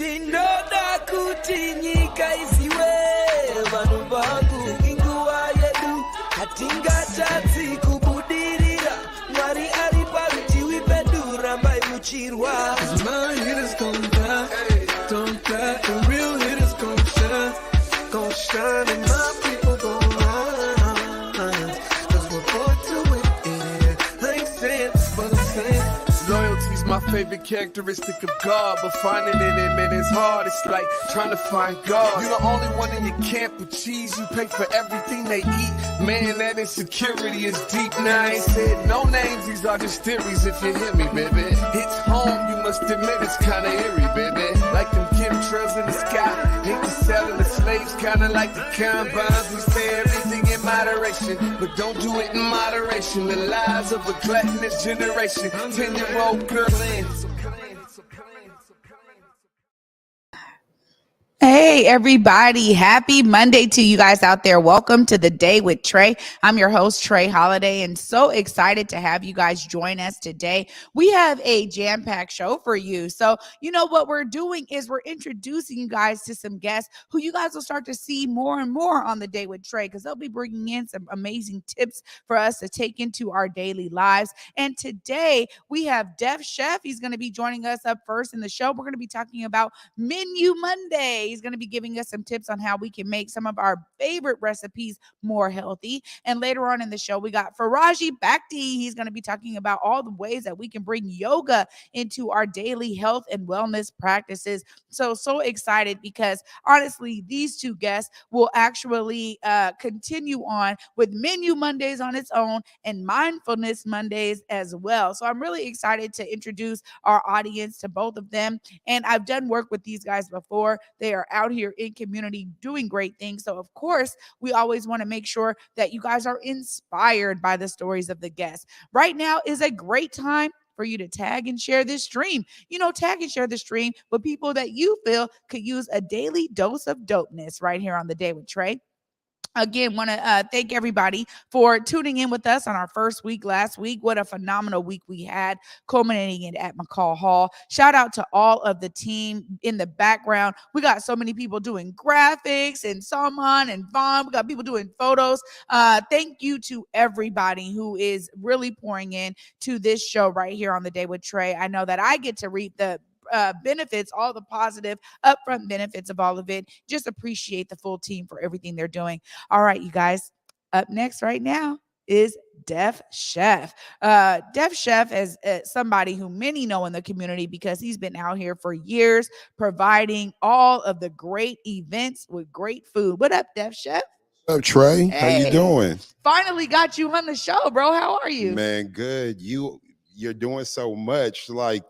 Tinoda kutinyika isiwe vanhu vangu inguva yedu hatinga tatsi kubudirira Mwari ari parutivi pedu rambai muchirwa My hitters gon' die, don't die The real hitters gon' shine And my people gon' rise Cause we're born to it, yeah I ain't saying but I'm saying Loyalty's my favorite characteristic of God, but finding it in it is hard. It's like trying to find God. You're the only one in your camp with cheese. You pay for everything they eat. Man, that insecurity is deep. Now I ain't said no names. These are just theories. If you hear me, baby, it's home. You must admit it's kind of eerie, baby. Like them chemtrails in the sky. Hate to selling the slaves, kind of like the combines. We say everything in moderation, but don't do it in moderation. The lies of a gluttonous generation. 10-year-old girl in. Hey, everybody. Happy Monday to you guys out there. Welcome to the Day with Trae. I'm your host, Trae Holiday, and so excited to have you guys join us today. We have a jam-packed show for you. So, you know what we're doing is we're introducing you guys to some guests who you guys will start to see more and more on the Day with Trae because they'll be bringing in some amazing tips for us to take into our daily lives. And today we have Def Chef. He's going to be joining us up first in the show. We're going to be talking about Menu Monday. He's going to be giving us some tips on how we can make some of our favorite recipes more healthy. And later on in the show, we got Faraji Bhakti. He's going to be talking about all the ways that we can bring yoga into our daily health and wellness practices. So excited because honestly, these two guests will actually continue on with Menu Mondays on its own and Mindfulness Mondays as well. So I'm really excited to introduce our audience to both of them. And I've done work with these guys before. They are out here in community doing great things. So of course, we always want to make sure that you guys are inspired by the stories of the guests. Right now is a great time for you to tag and share this stream. You know, tag and share the stream with people that you feel could use a daily dose of dopeness right here on the Day with Trae. Again, want to thank everybody for tuning in with us on our first week last week. What a phenomenal week we had, culminating it at McCall Hall. Shout out to all of the team in the background. We got so many people doing graphics and Salman and Vaughn. We got people doing photos. Thank you to everybody who is really pouring in to this show right here on the Day with Trae. I know that I get to reap the benefits, all the positive upfront benefits of all of it. Just appreciate the full team for everything they're doing. All right, you guys, up next right now is Def Chef. Def Chef is somebody who many know in the community because he's been out here for years providing all of the great events with great food. What up, Def Chef? What's up, Trae? Hey, how you doing? Finally got you on the show, bro. How are you? Man, good. You're doing so much. Like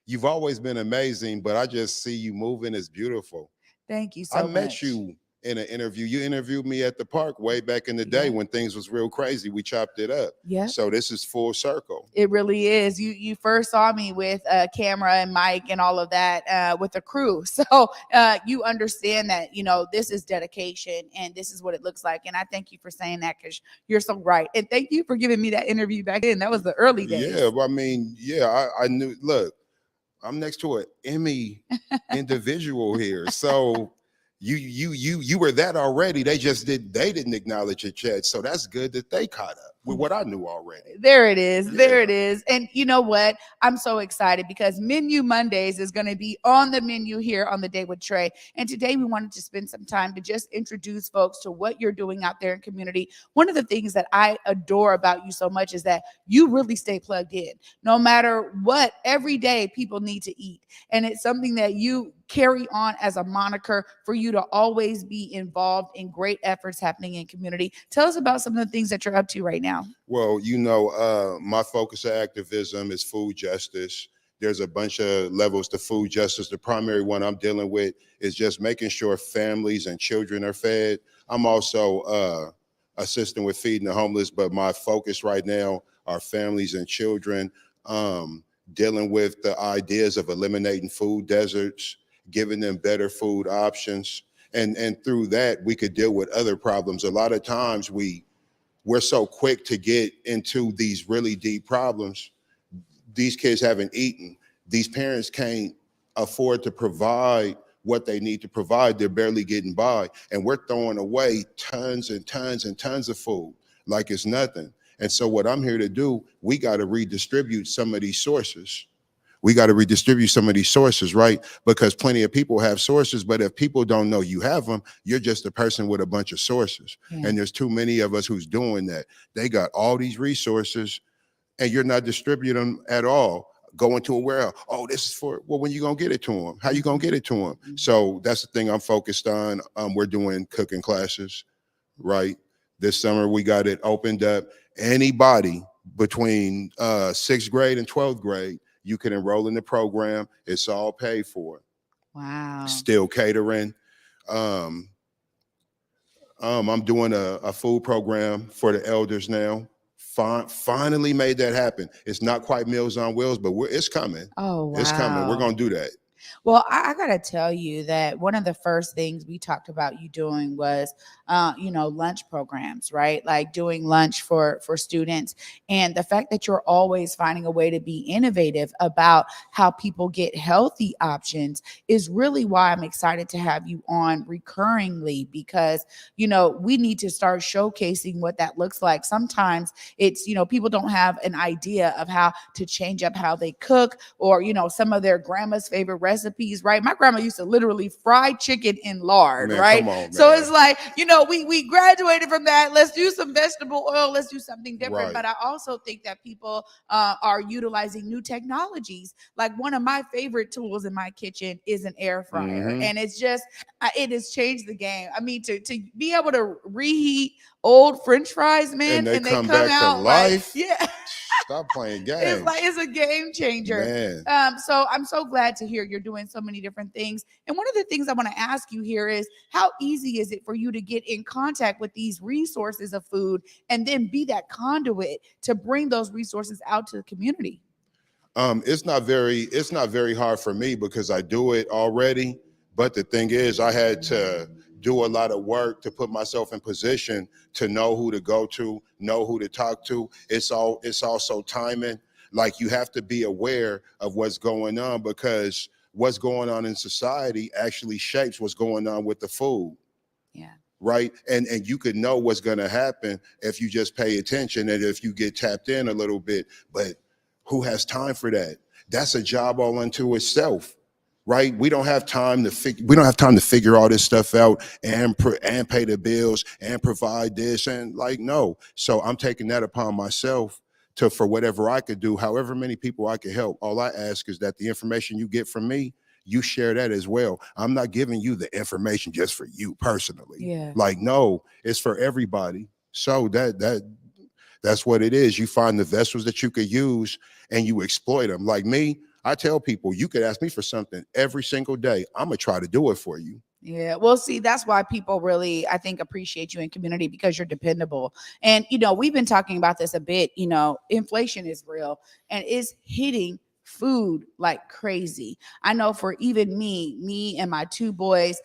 you've always been amazing, but I just see you moving. It's beautiful. Thank you so much. I met you in an interview. You interviewed me at the park way back in the day when things was real crazy. We chopped it up. Yeah. So this is full circle. It really is. You first saw me with a camera and mic and all of that with the crew. So you understand that, you know, this is dedication and this is what it looks like. And I thank you for saying that because you're so right. And thank you for giving me that interview back then. That was the early days. Yeah, I mean, I knew. Look, I'm next to an Emmy individual here. So you were that already. They didn't acknowledge it yet. So that's good that they caught up with what I knew already. There it is. Yeah. There it is. And you know what? I'm so excited because Menu Mondays is going to be on the menu here on the Day with Trae. And today we wanted to spend some time to just introduce folks to what you're doing out there in community. One of the things that I adore about you so much is that you really stay plugged in. No matter what, every day people need to eat. And it's something that you carry on as a moniker for you to always be involved in great efforts happening in community. Tell us about some of the things that you're up to right now. Well, you know, my focus of activism is food justice. There's a bunch of levels to food justice. The primary one I'm dealing with is just making sure families and children are fed. I'm also assisting with feeding the homeless, but my focus right now are families and children, dealing with the ideas of eliminating food deserts, giving them better food options. And through that, we could deal with other problems. A lot of times we're so quick to get into these really deep problems. These kids haven't eaten. These parents can't afford to provide what they need to provide. They're barely getting by, and we're throwing away tons and tons and tons of food like it's nothing. And so what I'm here to do, we got to redistribute some of these sources. We got to redistribute some of these sources, right? Because plenty of people have sources, but if people don't know you have them, you're just a person with a bunch of sources. Yeah. And there's too many of us who's doing that. They got all these resources and you're not distributing them at all. Going to a warehouse. Oh, this is for, well, when you gonna get it to them? How you gonna get it to them? So that's the thing I'm focused on. We're doing cooking classes, right? This summer we got it opened up. Anybody between 6th grade and 12th grade, you can enroll in the program. It's all paid for. Wow. Still catering. I'm doing a food program for the elders now. Finally made that happen. It's not quite Meals on Wheels, but it's coming. Oh, wow. It's coming. We're going to do that. Well, I got to tell you that one of the first things we talked about you doing was, lunch programs, right? Like doing lunch for students. And the fact that you're always finding a way to be innovative about how people get healthy options is really why I'm excited to have you on recurringly, because, we need to start showcasing what that looks like. Sometimes it's, people don't have an idea of how to change up how they cook, or, some of their grandma's favorite recipes, right? My grandma used to literally fry chicken in lard, Man, right? come on, So man. it's like, we graduated from that. Let's do some vegetable oil. Let's do something different. Right. But I also think that people are utilizing new technologies. Like one of my favorite tools in my kitchen is an air fryer. Mhm. And it's just, it has changed the game. I mean, to be able to reheat old French fries, man, And they come come back to out life? like, yeah. Stop playing games. It's a game changer. Man. So I'm so glad to hear you're doing so many different things. And one of the things I want to ask you here is, how easy is it for you to get in contact with these resources of food and then be that conduit to bring those resources out to the community? It's not very hard for me because I do it already. But the thing is, I had to do a lot of work to put myself in position to know who to go to, know who to talk to. It's also timing. Like, you have to be aware of what's going on, because what's going on in society actually shapes what's going on with the food. Yeah. Right. And you could know what's going to happen if you just pay attention and if you get tapped in a little bit. But who has time for that? That's a job all unto itself. Right? We don't have time to figure all this stuff out and pay the bills and provide this, and no. So I'm taking that upon myself for whatever I could do, however many people I could help. All I ask is that the information you get from me, you share that as well. I'm not giving you the information just for you personally. Yeah. No, it's for everybody. So that's what it is. You find the vessels that you could use and you exploit them. Like me, I tell people, you could ask me for something every single day. I'm going to try to do it for you. Yeah. Well, see, that's why people really, I think, appreciate you in community, because you're dependable. And, we've been talking about this a bit. Inflation is real and it's hitting food like crazy. I know for even me and my two boys,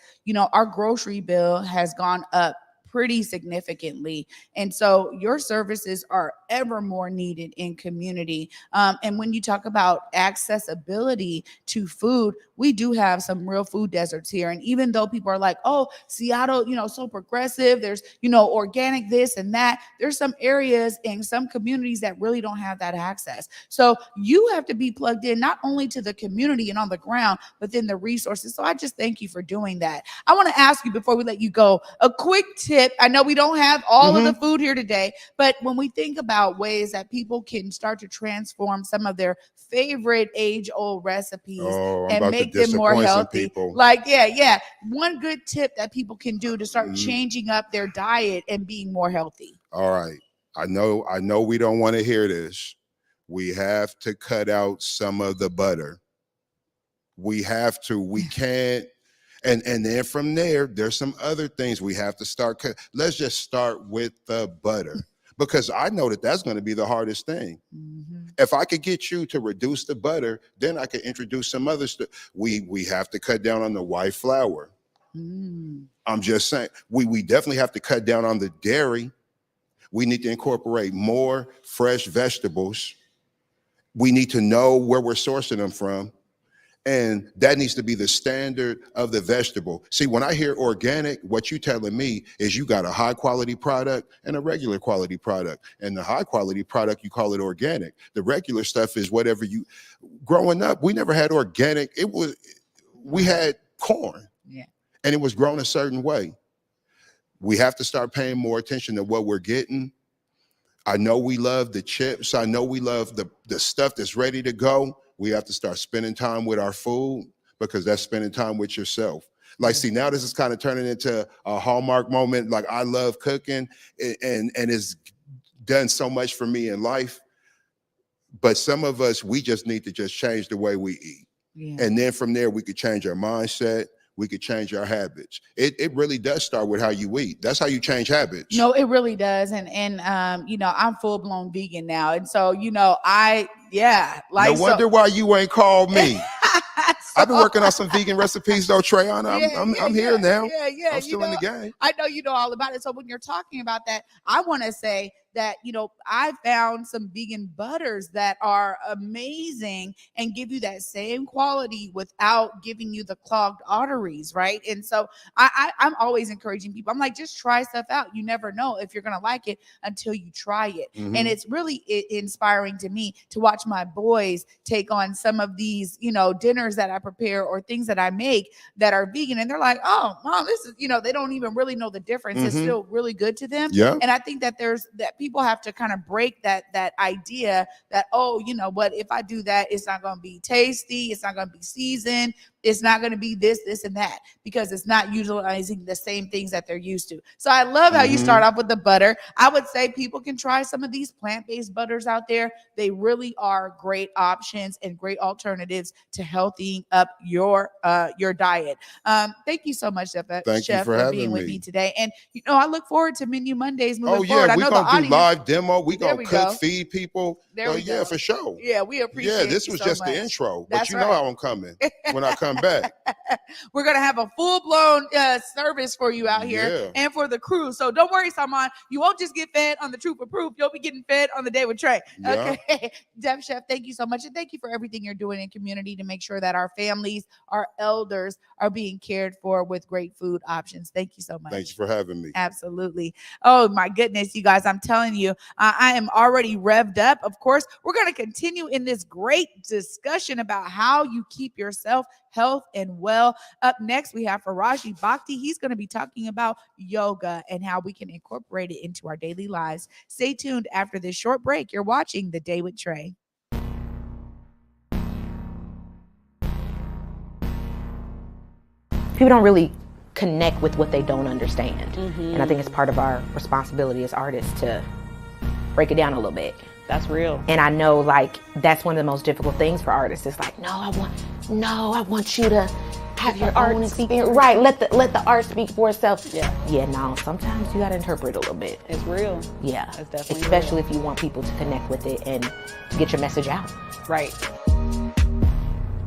our grocery bill has gone up pretty significantly. And so your services are ever more needed in community. And when you talk about accessibility to food, we do have some real food deserts here. And even though people are like, oh, Seattle, so progressive, there's, organic this and that, there's some areas in some communities that really don't have that access. So you have to be plugged in not only to the community and on the ground, but then the resources. So I just thank you for doing that. I want to ask you, before we let you go, a quick tip. I know we don't have all of the food here today, but when we think about ways that people can start to transform some of their favorite age-old recipes and make them more healthy, one good tip that people can do to start changing up their diet and being more healthy. All right. I know we don't want to hear this. We have to cut out some of the butter. We have to. We can't. And then from there's some other things we have to start. Let's just start with the butter, because I know that's going to be the hardest thing. Mm-hmm. If I could get you to reduce the butter, then I could introduce some other stuff. We have to cut down on the white flour. I'm just saying, we definitely have to cut down on the dairy. We need to incorporate more fresh vegetables. We need to know where we're sourcing them from. And that needs to be the standard of the vegetable. See, when I hear organic, what you telling me is you got a high quality product and a regular quality product. And the high quality product, you call it organic. The regular stuff is whatever you, growing up, we never had organic. We had corn, and it was grown a certain way. We have to start paying more attention to what we're getting. I know we love the chips. I know we love the stuff that's ready to go. We have to start spending time with our food, because that's spending time with yourself. Like, see, now this is kind of turning into a Hallmark moment. Like, I love cooking, and it's done so much for me in life. But some of us, we just need to just change the way we eat. Yeah. And then from there, we could change our mindset. We could change our habits. It really does start with how you eat. That's how you change habits. No, it really does. And you know, I'm full blown vegan now. And so, you know, like, no wonder why you ain't called me. I've been working on some vegan recipes though, Trae. I'm here now. Yeah. I'm still in the game. I know you know all about it. So when you're talking about that, I want to say that, you know, I found some vegan butters that are amazing and give you that same quality without giving you the clogged arteries, right? And so I'm always encouraging people. I'm like, just try stuff out. You never know if you're gonna like it until you try it. Mm-hmm. And it's really inspiring to me to watch my boys take on some of these, you know, dinners that I prepare or things that I make that are vegan, and they're like, oh, Mom, this is, you know, they don't even really know the difference. Mm-hmm. It's still really good to them. Yeah. And I think that people have to kind of break that idea that, oh, you know what, if I do that, it's not going to be tasty, it's not going to be seasoned, it's not going to be this, and that, because it's not utilizing the same things that they're used to. So I love how you start off with the butter. I would say people can try some of these plant-based butters out there. They really are great options and great alternatives to healthying up your diet. Thank you so much, Chef, for being with me today. And, you know, I look forward to Menu Mondays moving forward. We're going to do live demo. We're going to cook, feed people. Yeah, for sure. Yeah, we appreciate it. Yeah, this was just the intro. But you know how I'm coming when I come back. We're going to have a full-blown service for you out here and for the crew. So don't worry, Salman. You won't just get fed on the Truth or Proof. You'll be getting fed on the Day with Trae. Yeah. Okay. Def Chef, thank you so much. And thank you for everything you're doing in community to make sure that our families, our elders are being cared for with great food options. Thank you so much. Thanks for having me. Absolutely. Oh, my goodness, you guys. I'm telling you, I am already revved up. Of course, we're going to continue in this great discussion about how you keep yourself health and well. Up next, we have Faraji Bhakti. He's going to be talking about yoga and how we can incorporate it into our daily lives. Stay tuned after this short break. You're watching The Day with Trae. People don't really connect with what they don't understand. Mm-hmm. And I think it's part of our responsibility as artists to break it down a little bit. That's real. And I know, like, that's one of the most difficult things for artists. It's like, I want you to have your own experience. Right, let the art speak for itself. Yeah, no, sometimes you gotta interpret a little bit. It's real. Yeah. It's definitely especially real. If you want people to connect with it and to get your message out. Right.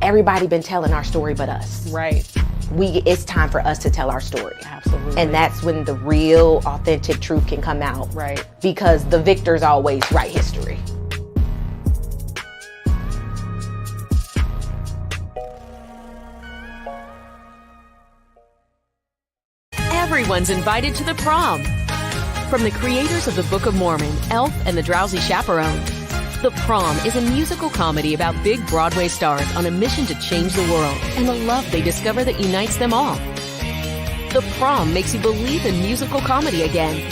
Everybody been telling our story but us. Right. It's time for us to tell our story. Absolutely. And that's when the real, authentic truth can come out. Right. Because the victors always write history. Everyone's invited to the prom. From the creators of the Book of Mormon, Elf and the Drowsy Chaperone, The Prom is a musical comedy about big Broadway stars on a mission to change the world and the love they discover that unites them all. The Prom makes you believe in musical comedy again.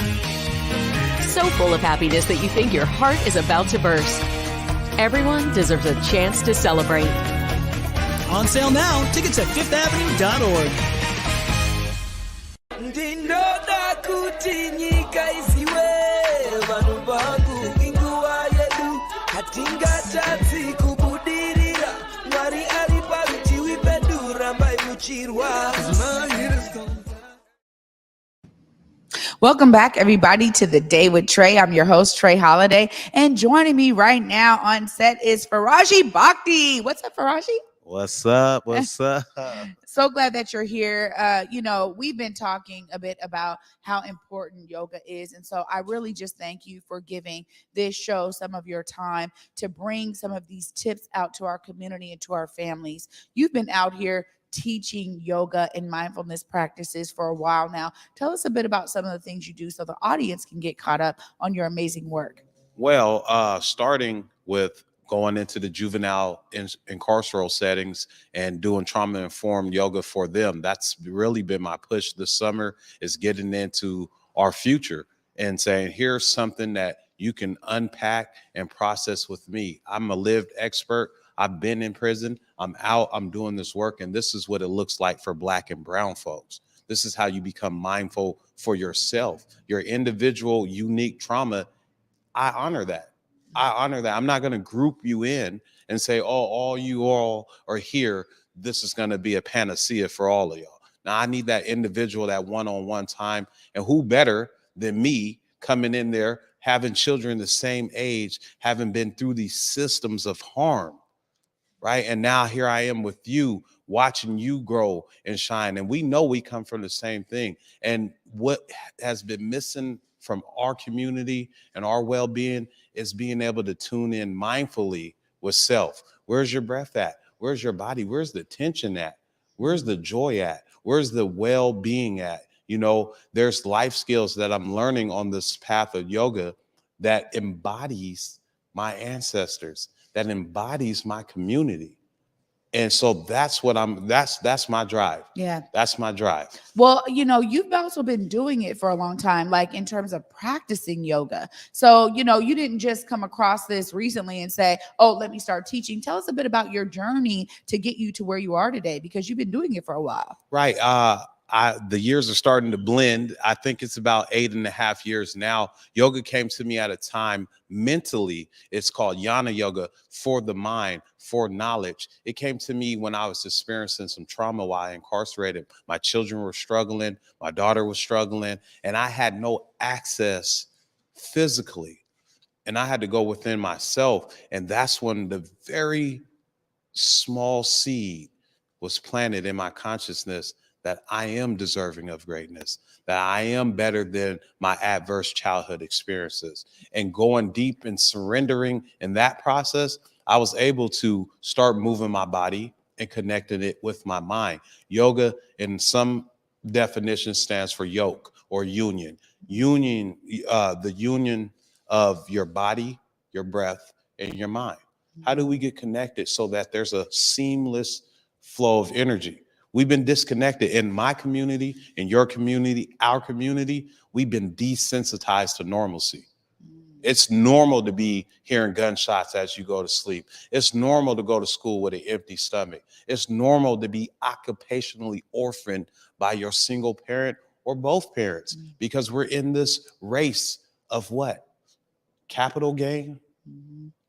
So full of happiness that you think your heart is about to burst. Everyone deserves a chance to celebrate. On sale now. Tickets at fifthavenue.org. Ndinoda kuti nyika isiwe vanhu vangu inguva yedu hatingatadzi kubudirira Mwari ari parutivi pedu rambai muchirwa. Welcome back, everybody, to The Day with Trae. I'm your host, Trae Holiday, and joining me right now on set is Faraji Bhakti. What's up, Faraji? What's up? What's up? So glad that you're here. We've been talking a bit about how important yoga is. And so I really just thank you for giving this show some of your time to bring some of these tips out to our community and to our families. You've been out here teaching yoga and mindfulness practices for a while now. Tell us a bit about some of the things you do so the audience can get caught up on your amazing work. Well, starting with going into the juvenile incarceral settings and doing trauma-informed yoga for them. That's really been my push this summer, is getting into our future and saying, here's something that you can unpack and process with me. I'm a lived expert. I've been in prison. I'm out. I'm doing this work. And this is what it looks like for Black and brown folks. This is how you become mindful for yourself. Your individual, unique trauma, I honor that. I honor that. I'm not going to group you in and say, oh, all you all are here. This is going to be a panacea for all of y'all. Now, I need that individual, that one-on-one time. And who better than me coming in there, having children the same age, having been through these systems of harm, right? And now here I am with you, watching you grow and shine. And we know we come from the same thing. And what has been missing from our community and our well-being is being able to tune in mindfully with self. Where's your breath at? Where's your body? Where's the tension at? Where's the joy at? Where's the well-being at? You know, there's life skills that I'm learning on this path of yoga that embodies my ancestors, that embodies my community. And so that's what that's my drive. Yeah. That's my drive. Well, you've also been doing it for a long time, like in terms of practicing yoga. So, you didn't just come across this recently and say, oh, let me start teaching. Tell us a bit about your journey to get you to where you are today, because you've been doing it for a while. Right. The years are starting to blend. I think it's about 8.5 years now. Yoga came to me at a time mentally. It's called Jnana Yoga, for the mind, for knowledge. It came to me when I was experiencing some trauma while incarcerated. My children were struggling. My daughter was struggling, and I had no access physically. And I had to go within myself. And that's when the very small seed was planted in my consciousness that I am deserving of greatness, that I am better than my adverse childhood experiences. And going deep and surrendering in that process, I was able to start moving my body and connecting it with my mind. Yoga, in some definitions, stands for yoke or union. Union, the union of your body, your breath, and your mind. How do we get connected so that there's a seamless flow of energy? We've been disconnected in my community, in your community, our community. We've been desensitized to normalcy. It's normal to be hearing gunshots as you go to sleep. It's normal to go to school with an empty stomach. It's normal to be occupationally orphaned by your single parent or both parents, because we're in this race of what? Capital gain?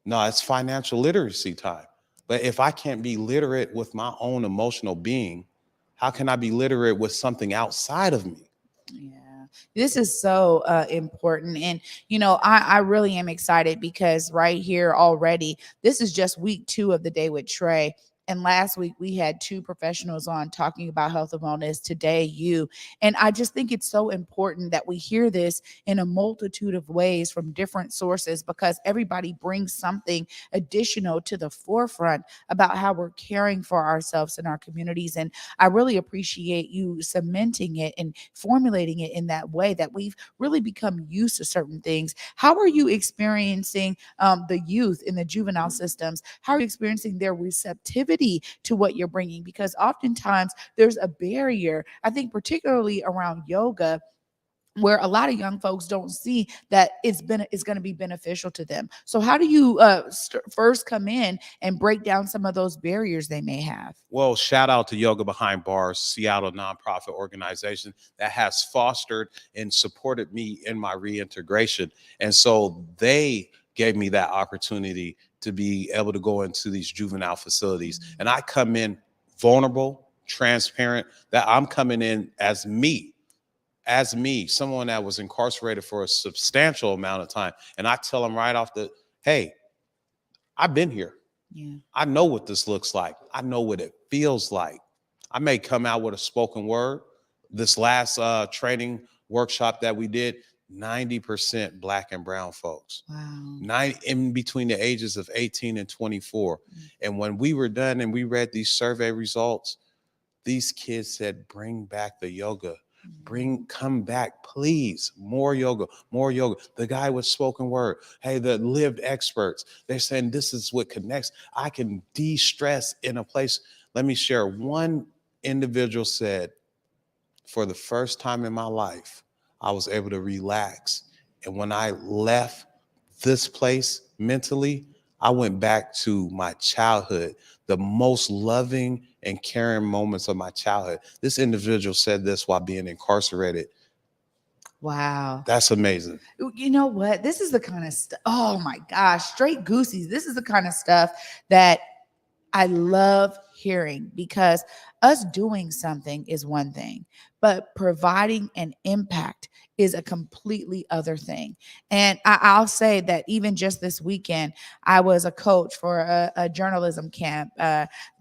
No, it's financial literacy time. But if I can't be literate with my own emotional being, how can I be literate with something outside of me? Yeah, this is so important. And, I really am excited because right here already, this is just week 2 of the Day with Trae. And last week we had 2 professionals on talking about health and wellness. Today, you. And I just think it's so important that we hear this in a multitude of ways from different sources, because everybody brings something additional to the forefront about how we're caring for ourselves and our communities. And I really appreciate you cementing it and formulating it in that way that we've really become used to certain things. How are you experiencing the youth in the juvenile systems? How are you experiencing their receptivity to what you're bringing? Because oftentimes there's a barrier, I think, particularly around yoga, where a lot of young folks don't see that it's going to be beneficial to them. So how do you first come in and break down some of those barriers they may have? Well, shout out to Yoga Behind Bars, Seattle nonprofit organization that has fostered and supported me in my reintegration. And so they gave me that opportunity to be able to go into these juvenile facilities. And I come in vulnerable, transparent, that I'm coming in as me, someone that was incarcerated for a substantial amount of time. And I tell them right off hey, I've been here. Yeah. I know what this looks like. I know what it feels like. I may come out with a spoken word. This last training workshop that we did, 90% Black and brown folks. Wow. In between the ages of 18 and 24. And when we were done and we read these survey results, these kids said, bring back the yoga. Come back, please. More yoga, more yoga. The guy with spoken word, hey, the lived experts, they're saying this is what connects. I can de-stress in a place. Let me share. One individual said, for the first time in my life, I was able to relax. And when I left this place mentally, I went back to my childhood, the most loving and caring moments of my childhood. This individual said this while being incarcerated. Wow. That's amazing. You know what? This is the kind of stuff. Oh my gosh, straight goosies. This is the kind of stuff that I love hearing, because us doing something is one thing, but providing an impact is a completely other thing. And I'll say that even just this weekend, I was a coach for a journalism camp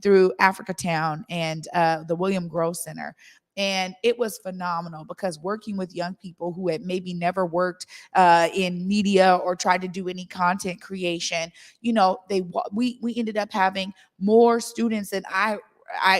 through Africa Town and the William Grove Center. And it was phenomenal, because working with young people who had maybe never worked in media or tried to do any content creation, you know, we ended up having more students than I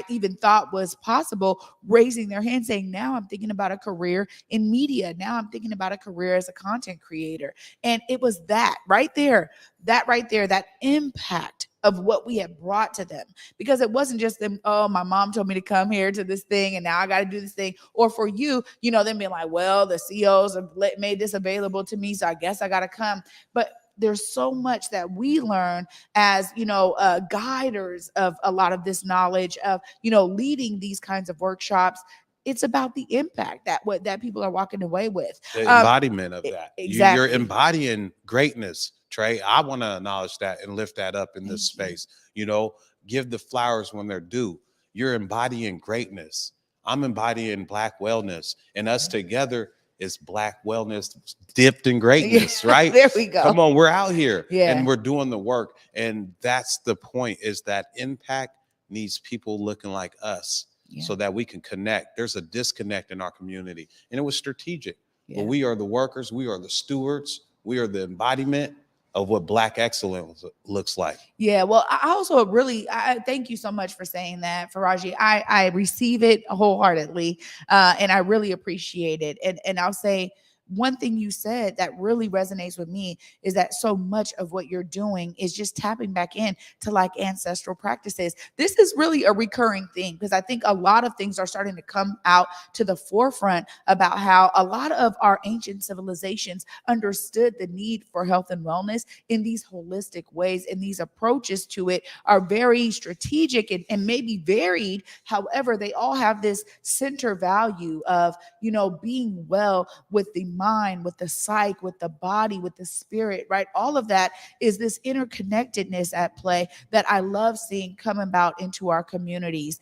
even thought was possible, raising their hand saying, now I'm thinking about a career in media. Now I'm thinking about a career as a content creator. And it was that right there, that impact of what we had brought to them, because it wasn't just them, oh, my mom told me to come here to this thing and now I got to do this thing. Or for you, you know, them being like, well, the CEOs have made this available to me, so I guess I got to come. But there's so much that we learn as, you know, guiders of a lot of this knowledge of, you know, leading these kinds of workshops. It's about the impact that people are walking away with. The embodiment of that. Exactly. You're embodying greatness, Trae. I want to acknowledge that and lift that up in this space. You know, give the flowers when they're due. You're embodying greatness. I'm embodying Black wellness, and us together is Black wellness dipped in greatness, right? There we go. Come on, we're out here Yeah. and we're doing the work. And that's the point, is that impact needs people looking like us. Yeah. So that we can connect. There's a disconnect in our community, and it was strategic. Yeah. But we are the workers, we are the stewards, we are the embodiment of what Black excellence looks like. Yeah, well, I also I thank you so much for saying that, Faraji. I receive it wholeheartedly, and I really appreciate it. And I'll say, one thing you said that really resonates with me is that so much of what you're doing is just tapping back in to like ancestral practices. This is really a recurring thing, because I think a lot of things are starting to come out to the forefront about how a lot of our ancient civilizations understood the need for health and wellness in these holistic ways, and these approaches to it are very strategic and maybe varied. However, they all have this center value of, you know, being well with the mind, with the psyche, with the body, with the spirit, right? All of that is this interconnectedness at play that I love seeing come about into our communities.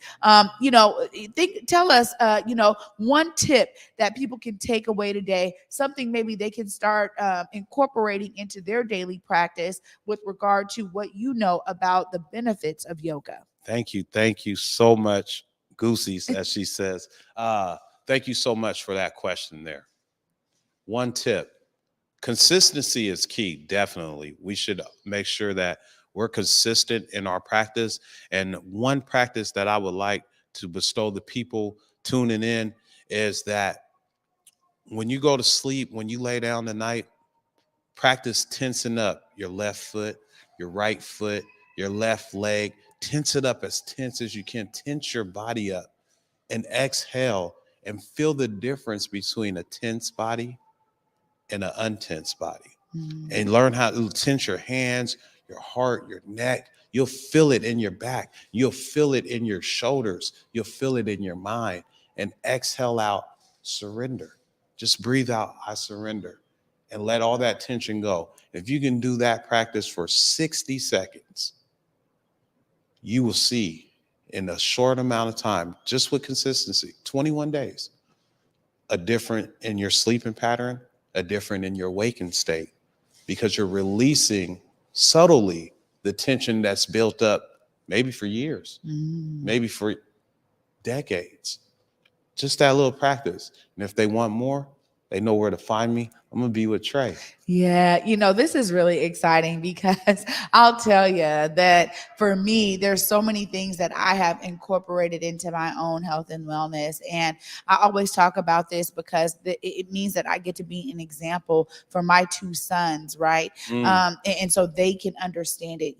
You know, tell us, you know, one tip that people can take away today, something maybe they can start incorporating into their daily practice with regard to what you know about the benefits of yoga. Thank you. Thank you so much, Goosies, as she says. Thank you so much for that question there. One tip: consistency is key. Definitely. We should make sure that we're consistent in our practice. And one practice that I would like to bestow the people tuning in is that when you go to sleep, when you lay down tonight, practice tensing up your left foot, your right foot, your left leg. Tense it up as tense as you can. Tense your body up and exhale and feel the difference between a tense body and an untense body. And learn how to tense your hands, your heart, your neck. You'll feel it in your back. You'll feel it in your shoulders. You'll feel it in your mind. And exhale out, surrender. Just breathe out, I surrender. And let all that tension go. If you can do that practice for 60 seconds, you will see in a short amount of time, just with consistency, 21 days, a different in your sleeping pattern, a different in your waking state, because you're releasing subtly the tension that's built up maybe for years, maybe for decades. Just that little practice. And if they want more, they know where to find me. I'm going to be with Trae. Yeah, this is really exciting because I'll tell you that for me, there's so many things that I have incorporated into my own health and wellness. And I always talk about this because it means that I get to be an example for my two sons, right? And so they can understand it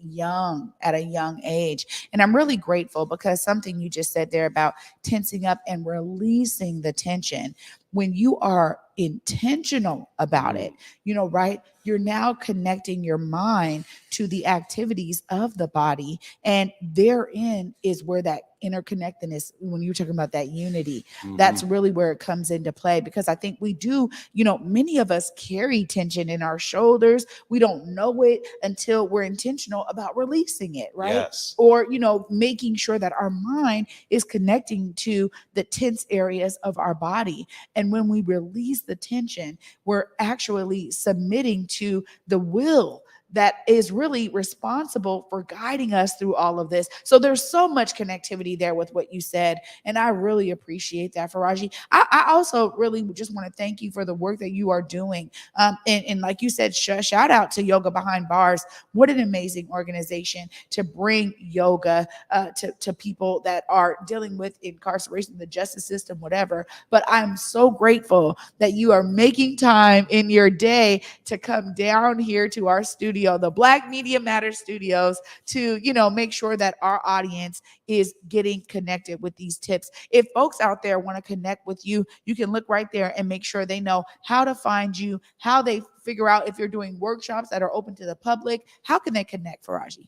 at a young age. And I'm really grateful because something you just said there about tensing up and releasing the tension. When you are intentional about it, right? You're now connecting your mind to the activities of the body. And therein is where that interconnectedness, when you're talking about that unity, that's really where it comes into play. Because I think we do, many of us carry tension in our shoulders. We don't know it until we're intentional about releasing it, right? Yes. Or, making sure that our mind is connecting to the tense areas of our body. And when we release the tension, we're actually submitting to the will that is really responsible for guiding us through all of this. So there's so much connectivity there with what you said. And I really appreciate that, Faraji. I also really just want to thank you for the work that you are doing. And like you said, shout out to Yoga Behind Bars. What an amazing organization to bring yoga to people that are dealing with incarceration, the justice system, whatever. But I'm so grateful that you are making time in your day to come down here to our studio, the Black Media Matters Studios, to, make sure that our audience is getting connected with these tips. If folks out there want to connect with you, you can look right there and make sure they know how to find you, how they figure out if you're doing workshops that are open to the public. How can they connect, Faraji?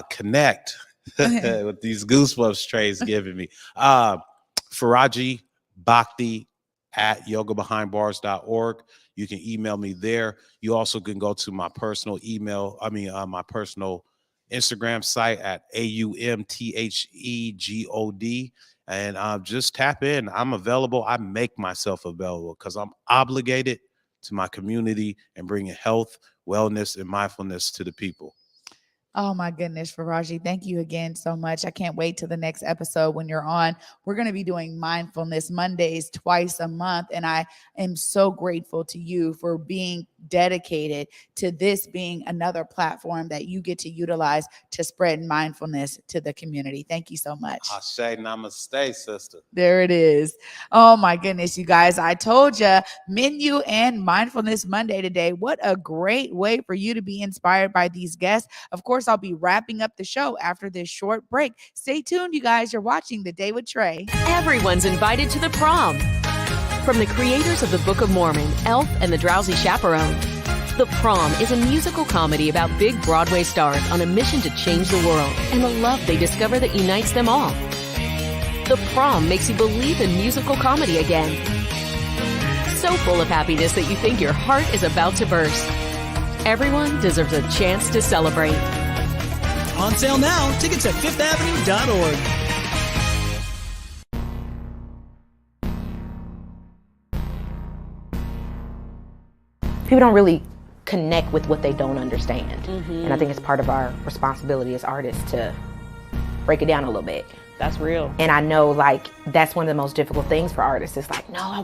Connect with these goosebumps Trae's giving me. Faraji Bhakti at yogabehindbars.org. You can email me there. You also can go to my personal my personal Instagram site at AUMTHEGOD, and just tap in. I'm available. I make myself available because I'm obligated to my community and bringing health, wellness, and mindfulness to the people. Oh my goodness, Faraji, thank you again so much. I can't wait till the next episode when you're on. We're going to be doing Mindfulness Mondays twice a month. And I am so grateful to you for being dedicated to this being another platform that you get to utilize to spread mindfulness to the community. Thank you so much. Ashe, namaste, sister. There it is. Oh my goodness, you guys. I told you, Menu and Mindfulness Monday today. What a great way for you to be inspired by these guests. Of course, I'll be wrapping up the show after this short break. Stay tuned, you guys. You're watching The Day with Trae. Everyone's invited to the prom. From the creators of the Book of Mormon, Elf and the Drowsy Chaperone, The Prom is a musical comedy about big Broadway stars on a mission to change the world and the love they discover that unites them all. The Prom makes you believe in musical comedy again. So full of happiness that you think your heart is about to burst. Everyone deserves a chance to celebrate. On sale now. Tickets at fifthavenue.org. People don't really connect with what they don't understand. And I think it's part of our responsibility as artists to break it down a little bit. That's real. And I know, that's one of the most difficult things for artists. It's like, I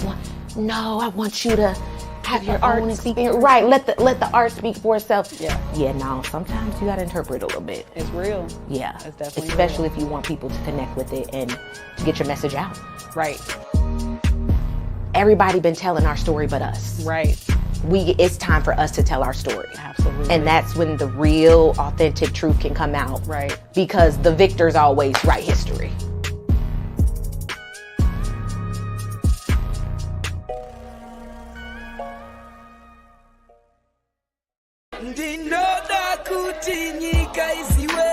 want you to have your own experience. Right, let the art speak for itself. Yeah, no, sometimes you gotta interpret a little bit. It's real. Yeah, it's definitely especially real. if you want people to connect with it and to get your message out. Right. Everybody been telling our story but us. Right. It's time for us to tell our story. Absolutely. And that's when the real, authentic truth can come out. Right. Because the victors always write history. Ndinoda kuti nyika isiwe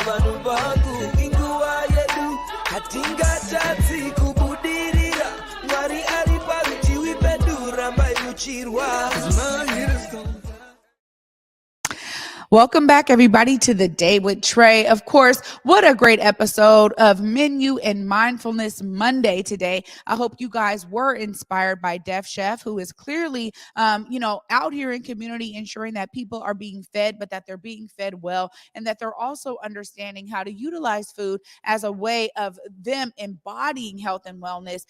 vanhu vangu inguva yedu hatingatadzi kubudirira Mwari ari parutivi pedu rambai muchirwa. Welcome back, everybody, to the Day with Trae. Of course, what a great episode of Menu and Mindfulness Monday today. I hope you guys were inspired by Def Chef, who is clearly, out here in community ensuring that people are being fed, but that they're being fed well, and that they're also understanding how to utilize food as a way of them embodying health and wellness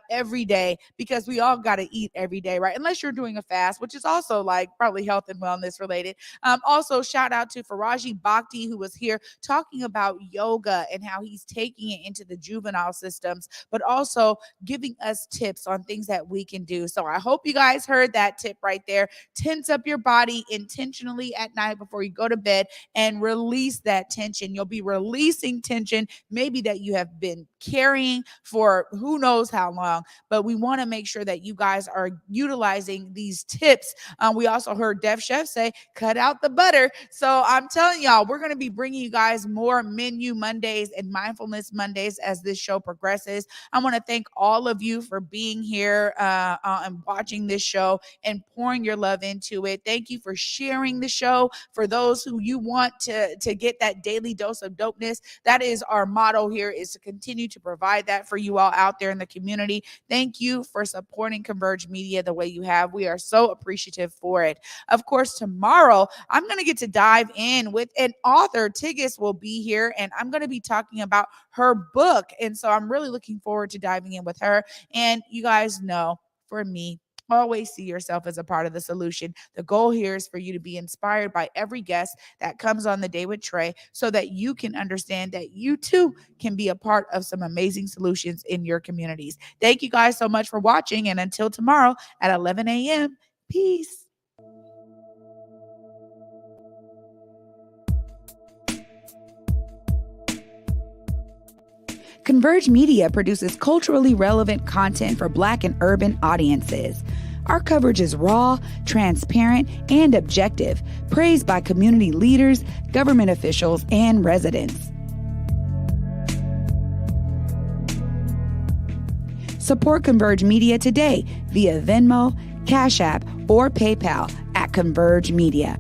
every day, because we all got to eat every day, right? Unless you're doing a fast, which is also like probably health and wellness related. Also, shout out to Faraji Bhakti, who was here talking about yoga and how he's taking it into the juvenile systems, but also giving us tips on things that we can do. So I hope you guys heard that tip right there. Tense up your body intentionally at night before you go to bed and release that tension. You'll be releasing tension, maybe that you have been carrying for who knows how long, but we want to make sure that you guys are utilizing these tips. We also heard Def Chef say, cut out the butter. So I'm telling y'all, we're going to be bringing you guys more Menu Mondays and Mindfulness Mondays as this show progresses. I want to thank all of you for being here and watching this show and pouring your love into it. Thank you for sharing the show. For those who you want to get that daily dose of dopeness, that is our motto here, is to continue to provide that for you all out there in the community. Thank you for supporting Converge Media the way you have. We are so appreciative for it. Of course, tomorrow I'm going to get to dive in with an author. Tigis will be here, and I'm going to be talking about her book. And so I'm really looking forward to diving in with her. And you guys know, for me, always see yourself as a part of the solution. The goal here is for you to be inspired by every guest that comes on the Day with Trae, so that you can understand that you too can be a part of some amazing solutions in your communities. Thank you guys so much for watching. And until tomorrow at 11 a.m., peace. Converge Media produces culturally relevant content for Black and urban audiences. Our coverage is raw, transparent, and objective, praised by community leaders, government officials, and residents. Support Converge Media today via Venmo, Cash App, or PayPal at Converge Media.